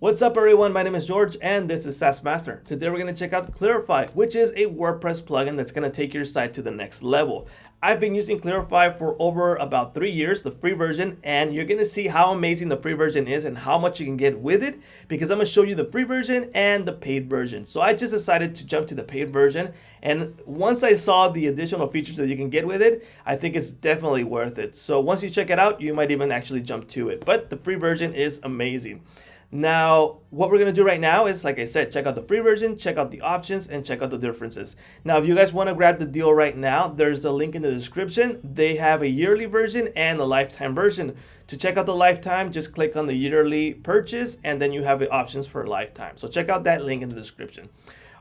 What's up everyone, my name is George and this is SaaS Master. Today we're going to check out Clearfy, which is a WordPress plugin that's going to take your site to the next level. I've been using Clearfy for over about 3 years, the free version, and you're going to see how amazing the free version is and how much you can get with it, because I'm going to show you the free version and the paid version. So I just decided to jump to the paid version, and once I saw the additional features that you can get with it, I think it's definitely worth it. So once you check it out, you might even actually jump to it, but the free version is amazing. Now, what we're going to do right now is, like I said, check out the free version, check out the options, and check out the differences. Now, if you guys want to grab the deal right now, there's a link in the description. They have a yearly version and a lifetime version. To check out the lifetime, just click on the yearly purchase, and then you have the options for lifetime. So check out that link in the description.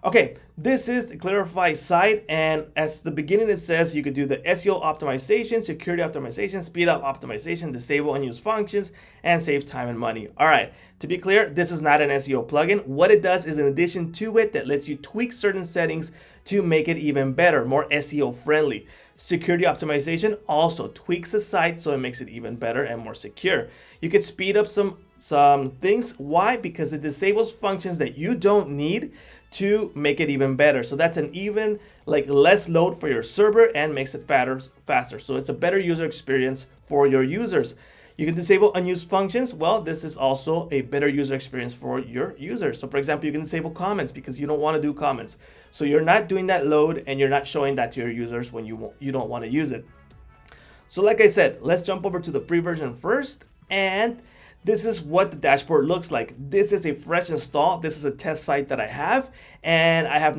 Okay, this is the Clearfy site, and as the beginning it says, you could do the SEO optimization, security optimization, speed up optimization, disable unused functions, and save time and money. All right, to be clear, this is not an SEO plugin. What it does is, in addition to it, that lets you tweak certain settings to make it even better, more SEO friendly. Security optimization also tweaks the site so it makes it even better and more secure. You could speed up some things. Why? Because it disables functions that you don't need to make it even better. So that's an even less load for your server and makes it faster. So it's a better user experience for your users. You can disable unused functions. Well, this is also a better user experience for your users. So for example, you can disable comments because you don't want to do comments. So you're not doing that load and you're not showing that to your users when you don't want to use it. So like I said, let's jump over to the free version first, and this is what the dashboard looks like. This is a fresh install. This is a test site that I have, and I have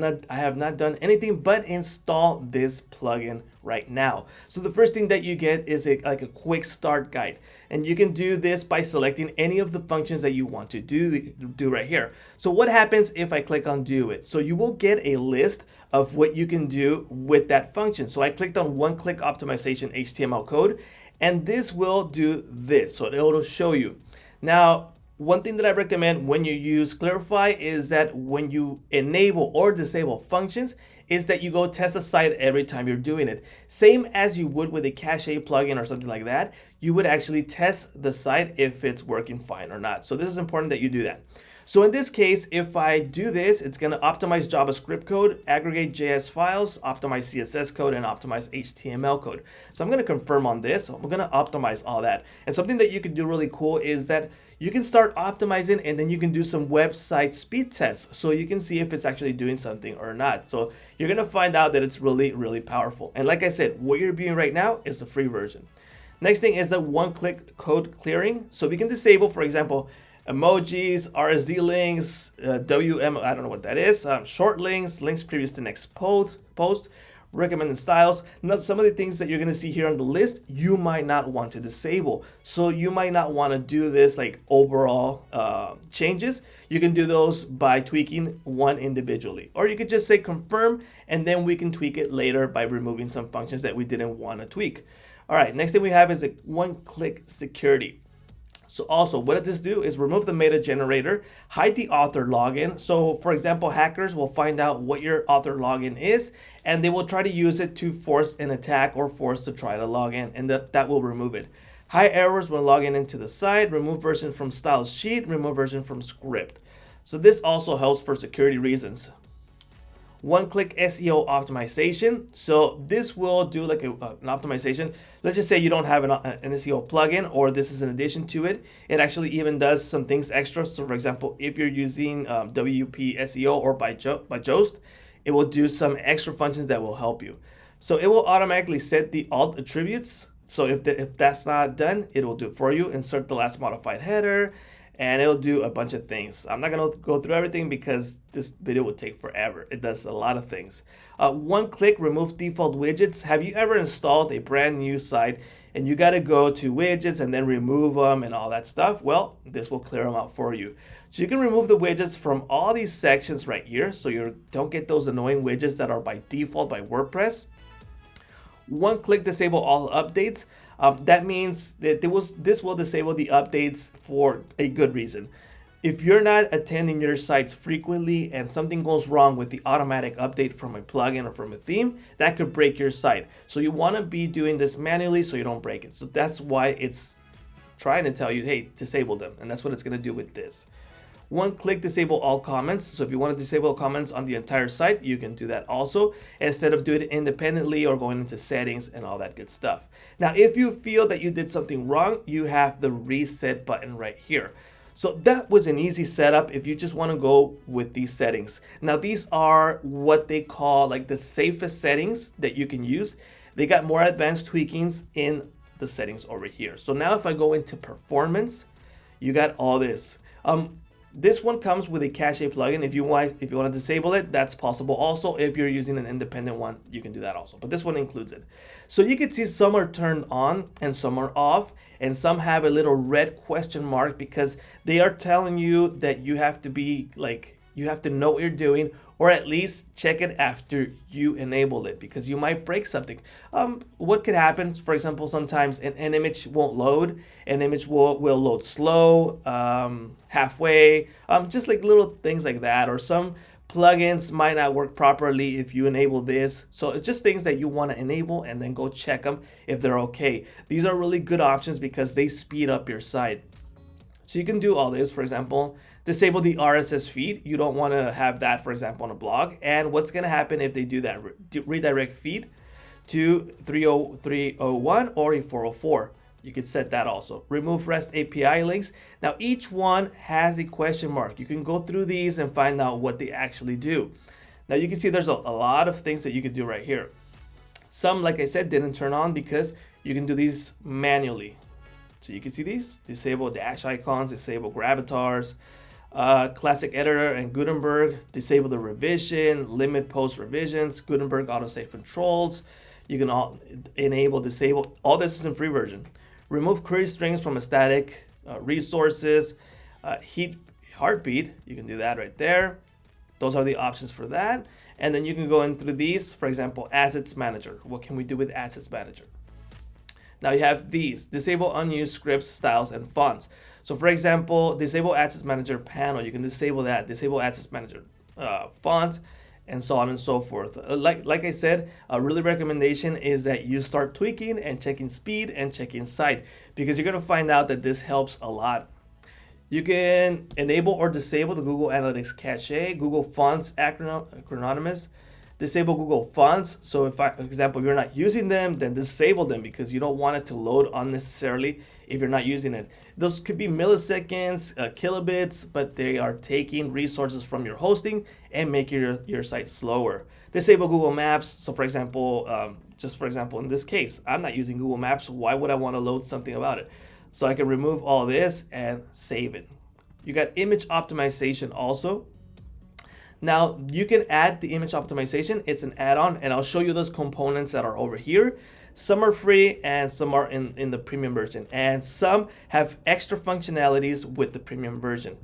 not done anything but install this plugin right now. So the first thing that you get is a quick start guide, and you can do this by selecting any of the functions that you want to do right here. So what happens if I click on do it? So you will get a list of what you can do with that function. So I clicked on one-click optimization HTML code, and this will do this. So it'll show you. Now, one thing that I recommend when you use Clearfy is that when you enable or disable functions, is that you go test the site every time you're doing it. Same as you would with a cache plugin or something like that, you would actually test the site if it's working fine or not. So this is important that you do that. So in this case, if I do this, it's going to optimize JavaScript code, aggregate JS files, optimize CSS code, and optimize HTML code. So I'm going to confirm on this. So I'm going to optimize all that. And something that you can do really cool is that you can start optimizing, and then you can do some website speed tests so you can see if it's actually doing something or not. So you're going to find out that it's really, really powerful. And like I said, what you're viewing right now is the free version. Next thing is the one-click code clearing. So we can disable, for example, emojis, RSD links, WM, I don't know what that is, short links, links previous to next post, recommended styles. Now, some of the things that you're going to see here on the list, you might not want to disable. So you might not want to do this overall changes. You can do those by tweaking one individually. Or you could just say confirm, and then we can tweak it later by removing some functions that we didn't want to tweak. All right, next thing we have is a one-click security. So also, what does this do is remove the meta generator, hide the author login. So for example, hackers will find out what your author login is, and they will try to use it to force an attack or force to try to log in, and that will remove it. Hide errors when logging into the site, remove version from style sheet, remove version from script. So this also helps for security reasons. One-click SEO optimization. So this will do an optimization. Let's just say you don't have an SEO plugin, or this is in addition to it. It actually even does some things extra. So for example, if you're using WP SEO or by Yoast, it will do some extra functions that will help you. So it will automatically set the alt attributes. So if that's not done, it will do it for you. Insert the last modified header, and it'll do a bunch of things. I'm not gonna go through everything because this video would take forever. It does a lot of things. One click, remove default widgets. Have you ever installed a brand new site and you gotta go to widgets and then remove them and all that stuff? Well, this will clear them out for you. So you can remove the widgets from all these sections right here, so you don't get those annoying widgets that are by default by WordPress. One click disable all updates. That means that this will disable the updates for a good reason. If you're not attending your sites frequently and something goes wrong with the automatic update from a plugin or from a theme, that could break your site. So you want to be doing this manually so you don't break it. So that's why it's trying to tell you, hey, disable them. And that's what it's going to do with this. One-click disable all comments. So if you want to disable comments on the entire site, you can do that also, instead of doing it independently or going into settings and all that good stuff. Now, if you feel that you did something wrong, you have the reset button right here. So that was an easy setup if you just want to go with these settings. Now, these are what they call like the safest settings that you can use. They got more advanced tweakings in the settings over here. So now if I go into performance, you got all this. This one comes with a cache plugin. If you want to disable it, that's possible. Also, if you're using an independent one, you can do that also. But this one includes it. So you can see some are turned on and some are off, and some have a little red question mark because they are telling you that you have to be like, you have to know what you're doing, or at least check it after you enable it, because you might break something. What could happen, for example, sometimes an image won't load, an image will load slow, halfway, just like little things like that, or some plugins might not work properly if you enable this. So it's just things that you want to enable and then go check them if they're okay. These are really good options because they speed up your site. So you can do all this. For example, disable the RSS feed. You don't want to have that, for example, on a blog. And what's going to happen if they do that? Redirect feed to 30301 or a 404. You could set that also. Remove REST API links. Now, each one has a question mark. You can go through these and find out what they actually do. Now, you can see there's a lot of things that you could do right here. Some, like I said, didn't turn on because you can do these manually. So you can see these: disable dash icons, disable gravatars, classic editor and Gutenberg, disable the revision, limit post revisions, Gutenberg autosave controls. You can enable, disable. All this is in free version. Remove query strings from a static, resources, heartbeat. You can do that right there. Those are the options for that. And then you can go in through these. For example, assets manager. What can we do with assets manager? Now you have these: disable unused scripts, styles, and fonts. So for example, disable Assets Manager panel. You can disable that. Disable Assets Manager font, and so on and so forth. Like I said, a really recommendation is that you start tweaking and checking speed and checking site, because you're going to find out that this helps a lot. You can enable or disable the Google Analytics cache, Google Fonts acronyms. Disable Google Fonts. So if, for example, you're not using them, then disable them, because you don't want it to load unnecessarily if you're not using it. Those could be milliseconds, kilobits, but they are taking resources from your hosting and making your site slower. Disable Google Maps. So for example, just for example, in this case, I'm not using Google Maps. Why would I want to load something about it? So I can remove all this and save it. You got image optimization also. Now you can add the image optimization. It's an add-on, and I'll show you those components that are over here. Some are free and some are in the premium version, and some have extra functionalities with the premium version.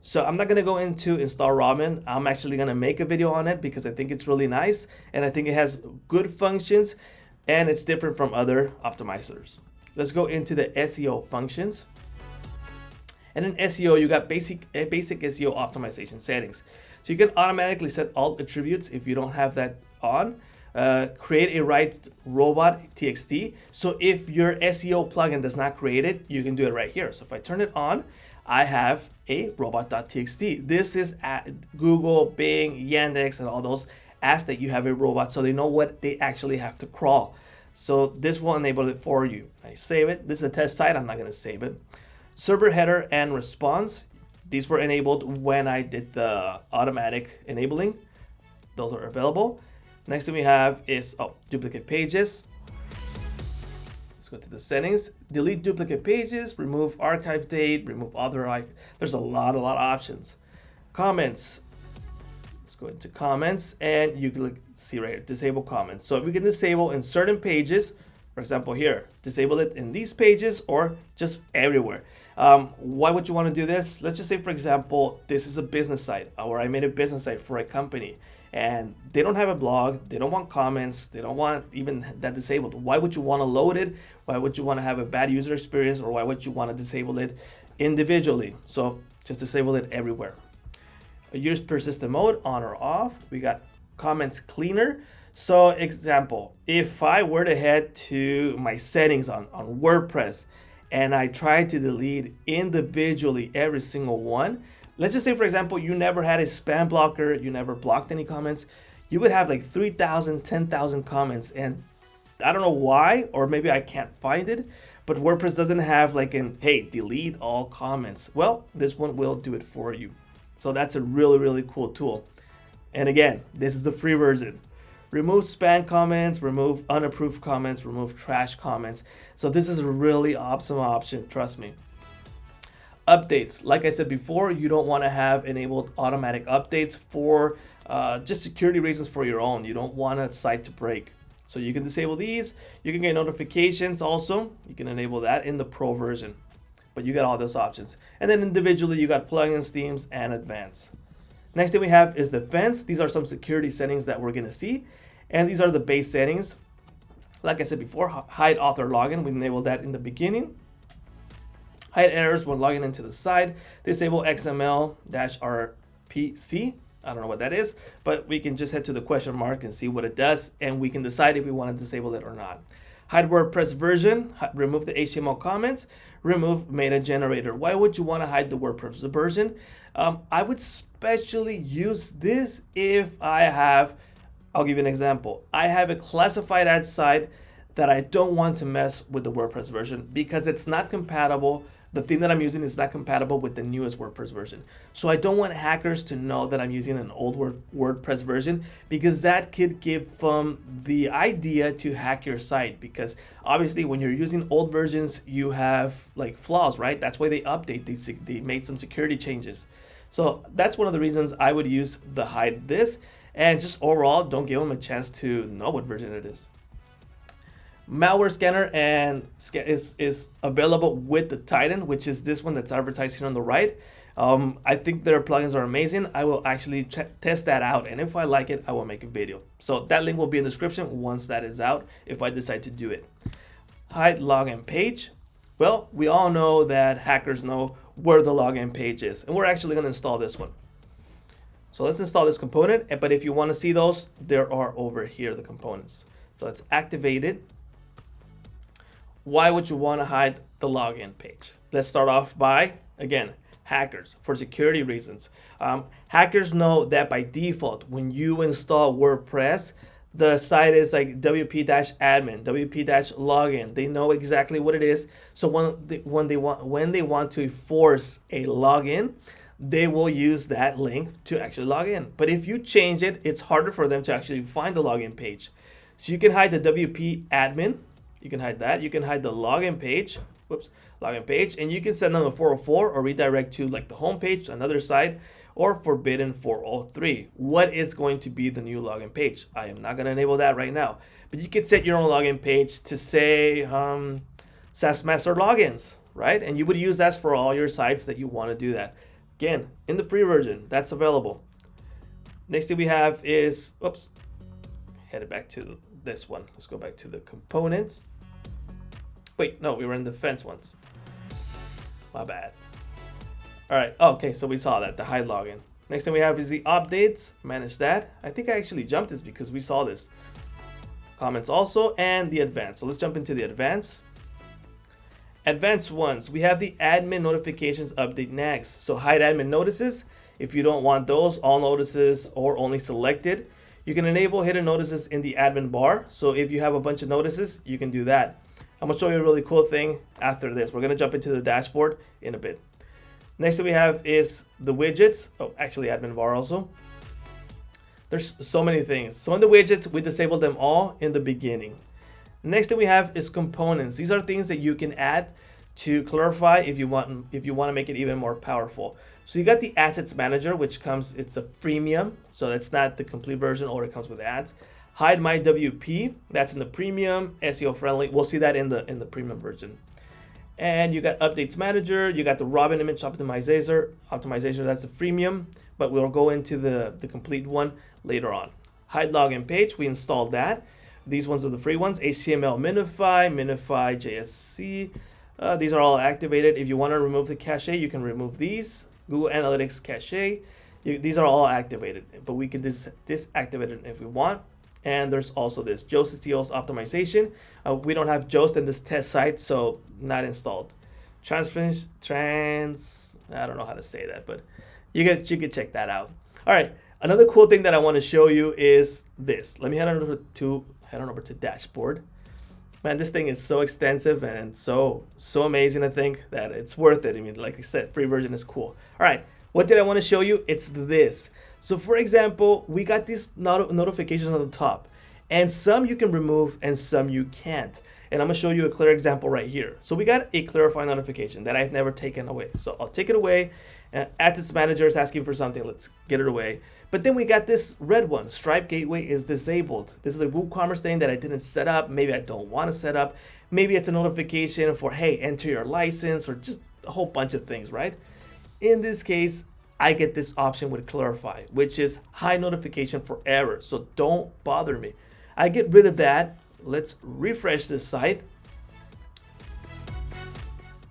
So I'm not going to go into install Ramen. I'm actually going to make a video on it because I think it's really nice, and I think it has good functions, and it's different from other optimizers. Let's go into the SEO functions. And in SEO, you got basic SEO optimization settings. So you can automatically set all attributes if you don't have that on. Create a write robot txt. So if your SEO plugin does not create it, you can do it right here. So if I turn it on, I have a robot.txt. This is at Google, Bing, Yandex, and all those ask that you have a robot, so they know what they actually have to crawl. So this will enable it for you. I save it. This is a test site. I'm not going to save it. Server header and response. These were enabled when I did the automatic enabling. Those are available. Next thing we have is duplicate pages. Let's go to the settings. Delete duplicate pages, remove archive date, remove other. There's a lot of options. Comments. Let's go into comments, and you can see right here, disable comments. So we can disable in certain pages. For example, here, disable it in these pages or just everywhere. Why would you want to do this? Let's just say, for example, this is a business site, or I made a business site for a company, and they don't have a blog, they don't want comments, they don't want even that disabled. Why would you want to load it? Why would you want to have a bad user experience, or why would you want to disable it individually? So just disable it everywhere. Use persistent mode, on or off. We got comments cleaner. So example, if I were to head to my settings on WordPress and I try to delete individually every single one, let's just say, for example, you never had a spam blocker, you never blocked any comments, you would have like 3,000, 10,000 comments, and I don't know why, or maybe I can't find it, but WordPress doesn't have like an, hey, delete all comments. Well, this one will do it for you. So that's a really, really cool tool. And again, this is the free version. Remove spam comments, remove unapproved comments, remove trash comments. So this is a really awesome option, trust me. Updates, like I said before, you don't want to have enabled automatic updates for just security reasons for your own. You don't want a site to break. So you can disable these. You can get notifications also. You can enable that in the pro version, but you got all those options. And then individually, you got plugins, themes, and advanced. Next thing we have is defense. These are some security settings that we're going to see. And these are the base settings. Like I said before, hide author login. We enabled that in the beginning. Hide errors when logging into the site. Disable XML-RPC. I don't know what that is, but we can just head to the question mark and see what it does, and we can decide if we want to disable it or not. Hide WordPress version, remove the HTML comments, remove meta generator. Why would you want to hide the WordPress version? I would especially use this if I have, I'll give you an example. I have a classified ad site that I don't want to mess with the WordPress version because it's not compatible. The theme that I'm using is not compatible with the newest WordPress version. So I don't want hackers to know that I'm using an old WordPress version, because that could give them the idea to hack your site, because obviously when you're using old versions, you have like flaws, right? That's why they update, they made some security changes. So that's one of the reasons I would use the hide this, and just overall, don't give them a chance to know what version it is. Malware scanner and is available with the Titan, which is this one that's advertised here on the right. I think their plugins are amazing. I will actually test that out, and if I like it, I will make a video. So that link will be in the description once that is out, if I decide to do it. Hide login page. Well, we all know that hackers know where the login page is, and we're actually going to install this one. So let's install this component, but if you want to see those, there are over here, the components. So let's activate it. Why would you want to hide the login page? Let's start off by, again, hackers, for security reasons. Hackers know that by default, when you install WordPress, the site is like wp-admin, wp-login. They know exactly what it is. So when they want to force a login, they will use that link to actually log in. But if you change it, it's harder for them to actually find the login page. So you can hide the wp-admin. You can hide that. You can hide the login page. Login page, and you can send them a 404 or redirect to like the home page, another site, or forbidden 403. What is going to be the new login page? I am not going to enable that right now, but you can set your own login page to say SaaS Master logins, right? And you would use that for all your sites that you want to do that. Again, in the free version, that's available. Next thing we have is, headed back to this one. Let's go back to the components. Wait, no, we were in the defense ones. My bad. All right, okay, so we saw that, the hide login. Next thing we have is the updates, manage that. I think I actually jumped this because we saw this. Comments also, and the advanced. So let's jump into the advanced. Advanced ones, we have the admin notifications update next. So hide admin notices. If you don't want those, all notices or only selected. You can enable hidden notices in the admin bar. So if you have a bunch of notices, you can do that. I'm gonna show you a really cool thing after this. We're gonna jump into the dashboard in a bit. Next thing we have is the widgets. Oh, actually admin bar also. There's so many things. So in the widgets, we disabled them all in the beginning. Next thing we have is components. These are things that you can add to Clearfy if you want to make it even more powerful. So you got the assets manager, which comes, it's a freemium, so it's not the complete version, or it comes with ads. Hide my WP, that's in the premium, SEO friendly. We'll see that in the premium version. And you got updates manager, you got the Robin image optimizer, that's the freemium, but we'll go into the complete one later on. Hide login page, we installed that. These ones are the free ones. HTML minify, JSC. These are all activated. If you want to remove the cache, you can remove these. Google Analytics cache. These are all activated, but we can disactivate it if we want. And there's also this Yoast SEO Optimization. We don't have Yoast in this test site, so not installed. I don't know how to say that, but You could check that out. All right, another cool thing that I want to show you is this. Let me head on over to dashboard. Man, this thing is so extensive and so amazing. I think that it's worth it. I mean, like I said, free version is cool. All right, what did I want to show you? It's this. So for example, we got these notifications on the top, and some you can remove and some you can't. And I'm gonna show you a clear example right here. So we got a Clearfy notification that I've never taken away. So I'll take it away. Assets manager is asking for something. Let's get it away. But then we got this red one. Stripe gateway is disabled. This is a WooCommerce thing that I didn't set up. Maybe I don't want to set up. Maybe it's a notification for, hey, enter your license, or just a whole bunch of things, right? In this case, I get this option with Clearfy, which is high notification for error. So don't bother me. I get rid of that. Let's refresh this site.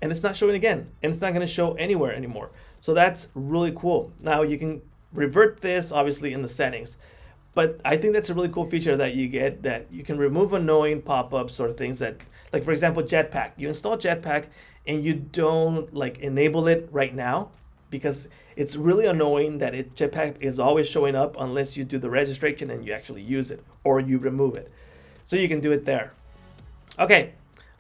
And it's not showing again. And it's not going to show anywhere anymore. So that's really cool. Now you can revert this obviously in the settings. But I think that's a really cool feature that you get, that you can remove annoying pop-ups or things that, like for example, Jetpack. You install Jetpack and you don't like enable it right now, because it's really annoying that Jetpack is always showing up unless you do the registration and you actually use it or you remove it. So you can do it there. Okay,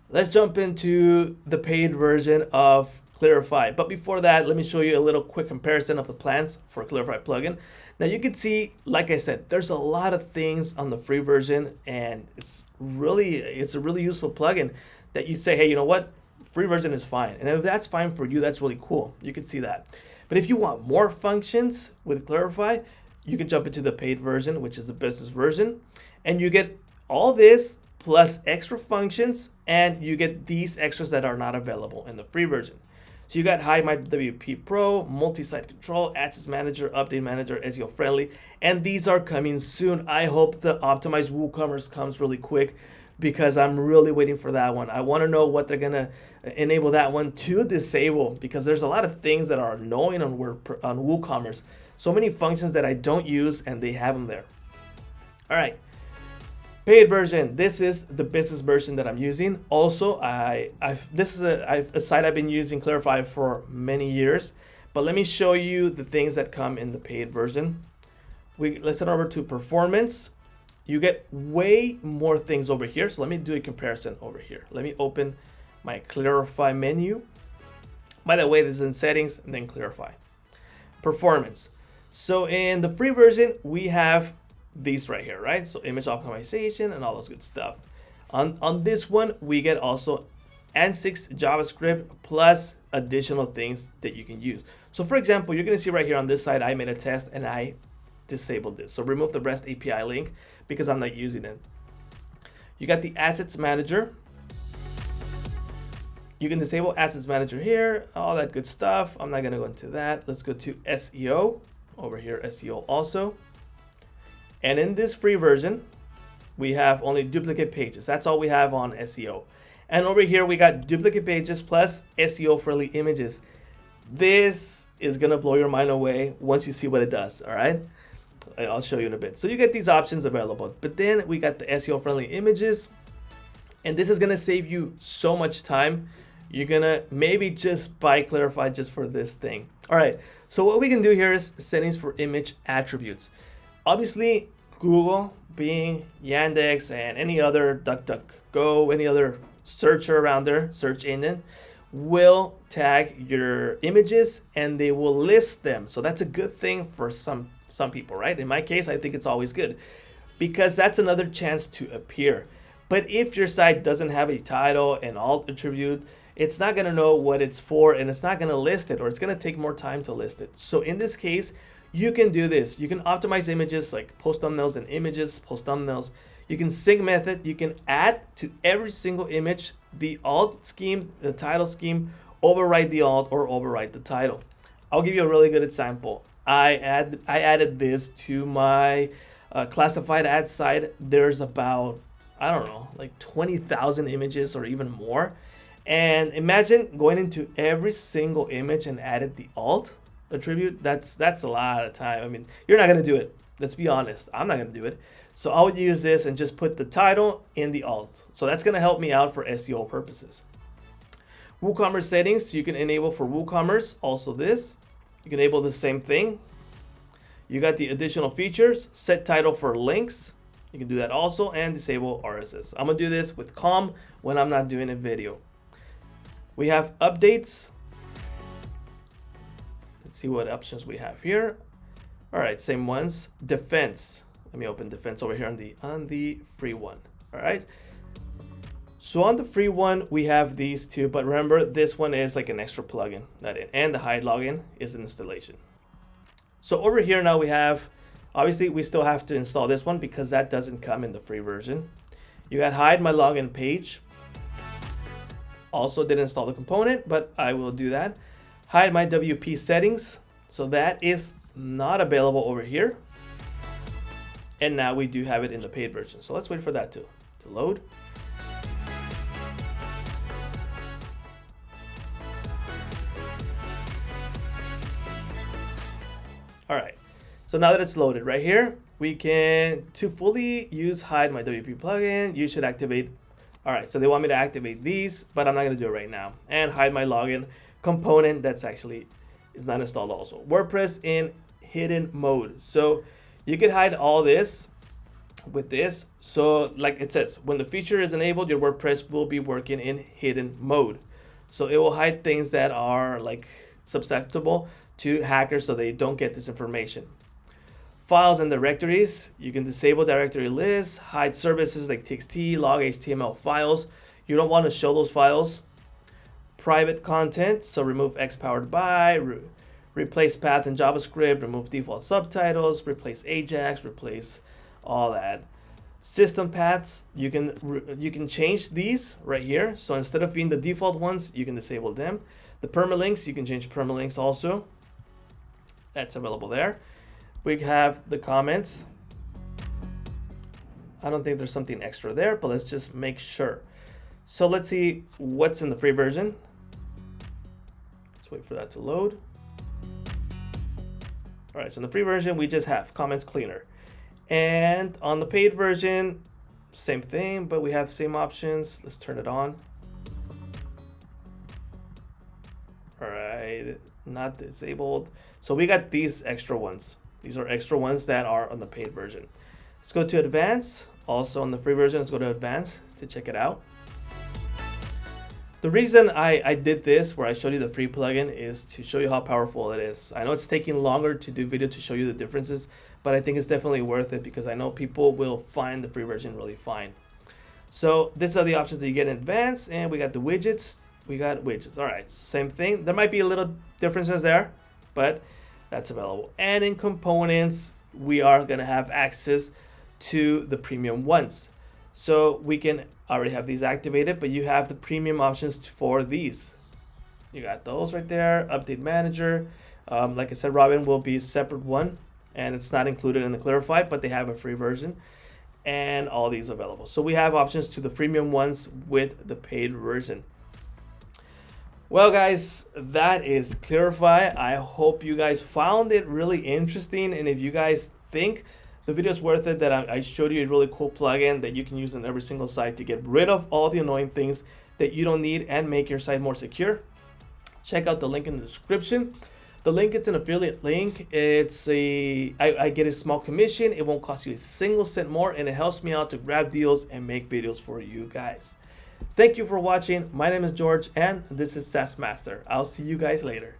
let's jump into the paid version of Clearfy. But before that, let me show you a little quick comparison of the plans for Clearfy plugin. Now you can see, like I said, there's a lot of things on the free version, and it's a really useful plugin that you say, hey, you know what? Free version is fine. And if that's fine for you, that's really cool. You can see that. But if you want more functions with Clearfy, you can jump into the paid version, which is the business version, and you get all this plus extra functions, and you get these extras that are not available in the free version. So you got High My WP Pro, multi-site control, access manager, update manager, SEO friendly, and these are coming soon. I hope the optimized WooCommerce comes really quick, because I'm really waiting for that one. I want to know what they're gonna enable that one to disable, because there's a lot of things that are annoying on WooCommerce. So many functions that I don't use, and they have them there. All right. Paid version. This is the business version that I'm using. Also, this is a site I've been using, Clearfy, for many years. But let me show you the things that come in the paid version. Let's head over to performance. You get way more things over here. So let me do a comparison over here. Let me open my Clearfy menu. By the way, this is in settings and then Clearfy. Performance. So in the free version, we have these right here, right? So image optimization and all those good stuff. On this one, we get also N6 JavaScript plus additional things that you can use. So for example, you're gonna see right here on this side, I made a test and I disabled this. So remove the REST API link because I'm not using it. You got the assets manager. You can disable assets manager here, all that good stuff. I'm not gonna go into that. Let's go to SEO over here, SEO also. And in this free version, we have only duplicate pages. That's all we have on SEO. And over here, we got duplicate pages plus SEO friendly images. This is gonna blow your mind away once you see what it does, all right? I'll show you in a bit. So you get these options available, but then we got the SEO friendly images, and this is gonna save you so much time. You're gonna maybe just buy Clearfy just for this thing. All right, so what we can do here is settings for image attributes. Obviously, Google, Bing, Yandex, and any other DuckDuckGo, any other searcher around there, search engine, will tag your images and they will list them. So that's a good thing for some people, right? In my case, I think it's always good because that's another chance to appear. But if your site doesn't have a title and alt attribute, it's not gonna know what it's for and it's not gonna list it, or it's gonna take more time to list it. So in this case, you can do this. You can optimize images like post thumbnails and images, post thumbnails. You can sync method. You can add to every single image the alt scheme, the title scheme, override the alt or override the title. I'll give you a really good example. I added this to my classified ad site. There's about, I don't know, like 20,000 images or even more. And imagine going into every single image and added the alt attribute. That's a lot of time. I mean, you're not gonna do it. Let's be honest. I'm not gonna do it. So I would use this and just put the title in the alt. So that's gonna help me out for SEO purposes. WooCommerce settings you can enable for WooCommerce. Also this. you can enable the same thing. You got the additional features, set title for links. You can do that also, and disable RSS. I'm gonna do this with calm when I'm not doing a video. We have updates. Let's see what options we have here. All right, same ones. Defense. Let me open defense over here on the free one. All right. So on the free one, we have these two, but remember this one is like an extra plugin, and the hide login is an installation. So over here now we have, obviously we still have to install this one because that doesn't come in the free version. You got hide my login page. Also didn't install the component, but I will do that. Hide my WP settings. So that is not available over here. And now we do have it in the paid version. So let's wait for that to load. All right, so now that it's loaded right here, we can, to fully use hide my WP plugin, you should activate. All right, so they want me to activate these, but I'm not gonna do it right now. And hide my login component, that's actually is not installed also. WordPress in hidden mode. So you can hide all this with this. So like it says, when the feature is enabled, your WordPress will be working in hidden mode. So it will hide things that are like susceptible to hackers so they don't get this information. Files and directories, you can disable directory lists, hide services like txt, log HTML files. You don't want to show those files. Private content, so remove x powered by, replace path in JavaScript, remove default subtitles, replace Ajax, replace all that. System paths, you can change these right here. So instead of being the default ones, you can disable them. The permalinks, you can change permalinks also. That's available there. We have the comments. I don't think there's something extra there, but let's just make sure. So let's see what's in the free version. Let's wait for that to load. All right, so in the free version, we just have comments cleaner. And on the paid version, same thing, but we have the same options. Let's turn it on. All right, not disabled. So we got these extra ones. These are extra ones that are on the paid version. Let's go to advanced. Also on the free version, let's go to advanced to check it out. The reason I did this, where I showed you the free plugin, is to show you how powerful it is. I know it's taking longer to do video to show you the differences, but I think it's definitely worth it because I know people will find the free version really fine. So these are the options that you get in advanced, and we got the widgets. We got widgets. All right, same thing. There might be a little differences there, but that's available. And in components, we are gonna have access to the premium ones. So we can already have these activated, but you have the premium options for these. You got those right there. Update manager. Like I said, Robin will be a separate one, and it's not included in the Clearfy, but they have a free version, and all these available. So we have options to the premium ones with the paid version. Well, guys, that is Clearfy. I hope you guys found it really interesting, and if you guys think the video is worth it, that I showed you a really cool plugin that you can use on every single site to get rid of all the annoying things that you don't need and make your site more secure, check out the link in the description. The link, it's an affiliate link. It's I get a small commission. It won't cost you a single cent more, and it helps me out to grab deals and make videos for you guys. Thank you for watching. My name is George, and this is SaaS Master. I'll see you guys later.